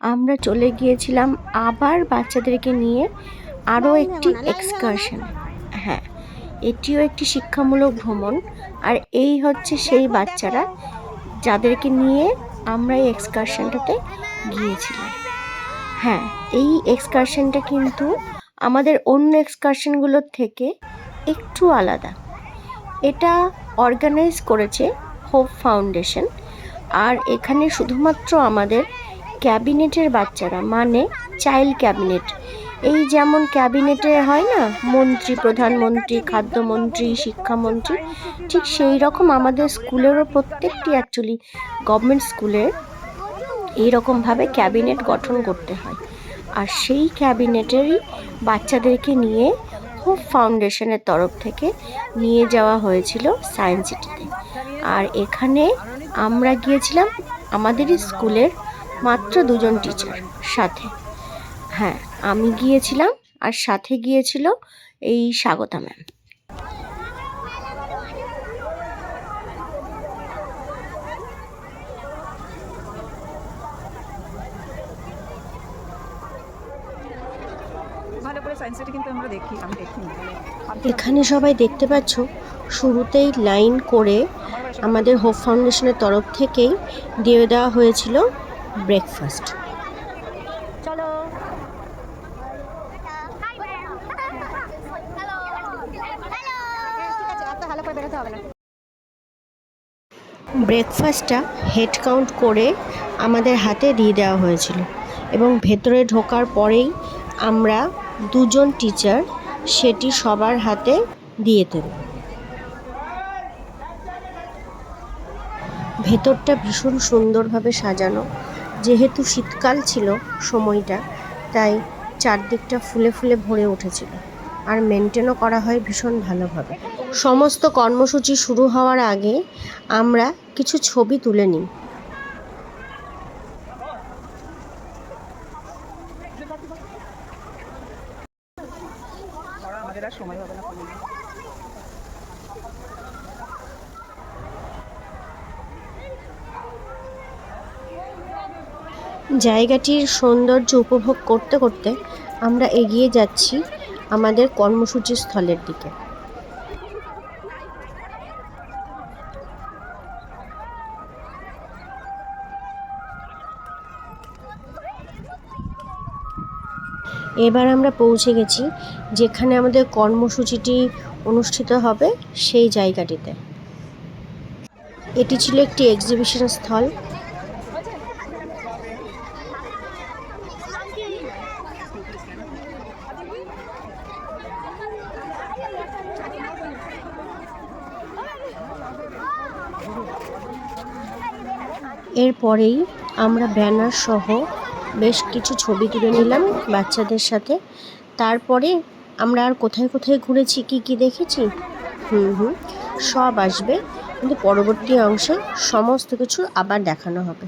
আমরা চলে গিয়েছিলাম আবার বাচ্চাদেরকে নিয়ে আরও একটি এক্সকারশন। হ্যাঁ, এটিও একটি শিক্ষামূলক ভ্রমণ। আর এই হচ্ছে সেই বাচ্চারা যাদেরকে নিয়ে আমরা এই এক্সকারশনটাতে গিয়েছিলাম। হ্যাঁ, এই এক্সকারশনটা কিন্তু আমাদের অন্য এক্সকারশনগুলোর থেকে একটু আলাদা। এটা অর্গানাইজ করেছে হোপ ফাউন্ডেশন। আর এখানে শুধুমাত্র আমাদের ক্যাবিনেটের বাচ্চারা, মানে চাইল্ড ক্যাবিনেট, এই যেমন ক্যাবিনেটে হয় না মন্ত্রী, প্রধানমন্ত্রী, খাদ্যমন্ত্রী, শিক্ষামন্ত্রী, ঠিক সেই রকম আমাদের স্কুলেরও প্রত্যেকটি অ্যাকচুয়ালি গভর্নমেন্ট স্কুলে এইরকমভাবে ক্যাবিনেট গঠন করতে হয়। আর সেই ক্যাবিনেটেরই বাচ্চাদেরকে নিয়ে হোপ ফাউন্ডেশনের তরফ থেকে নিয়ে যাওয়া হয়েছিল সায়েন্স সিটিতে। আর এখানে আমরা গিয়েছিলাম আমাদেরই স্কুলের মাত্র 2জন টিচার সাথে। হ্যাঁ, আমি গিয়েছিলাম আর সাথে গিয়েছিল এই স্বাগতা ম্যাম। এখানে সবাই দেখতে পাচ্ছ শুরুতেই লাইন করে আমাদের হোপ ফাউন্ডেশনের তরফ থেকেই দিয়ে দেওয়া হয়েছিল ব্রেকফাস্ট। চলো, ব্রেকফাস্টটা হেড কাউন্ট করে আমাদের হাতে দিয়ে দেওয়া হয়েছিল এবং ভেতরে ঢোকার পরেই আমরা 2জন টিচার সেটি সবার হাতে দিয়ে দেব। ভেতরটা ভীষণ সুন্দরভাবে সাজানো, যেহেতু শীতকাল ছিল সময়টা, তাই চারদিকটা ফুলে ফুলে ভরে উঠেছিল আর মেনটেনও করা হয় ভীষণ ভালোভাবে। সমস্ত কর্মসূচি শুরু হওয়ার আগে আমরা কিছু ছবি তুলে নিই। জায়গাটির সৌন্দর্য উপভোগ করতে করতে আমরা এগিয়ে যাচ্ছি আমাদের কর্মসূচি স্থলের দিকে। এবার আমরা পৌঁছে গেছি যেখানে আমাদের কর্মসূচিটি অনুষ্ঠিত হবে সেই জায়গাটিতে। এটি ছিল একটি এক্সিবিশন স্থল। এরপরেই আমরা ব্যানার সহ বেশ কিছু ছবি তুলে নিলাম বাচ্চাদের সাথে। তারপরে আমরা আর কোথায় কোথায় ঘুরেছি, কি কি দেখেছি, সব আসবে, কিন্তু পরবর্তী অংশে সমস্ত কিছু আবার দেখানো হবে।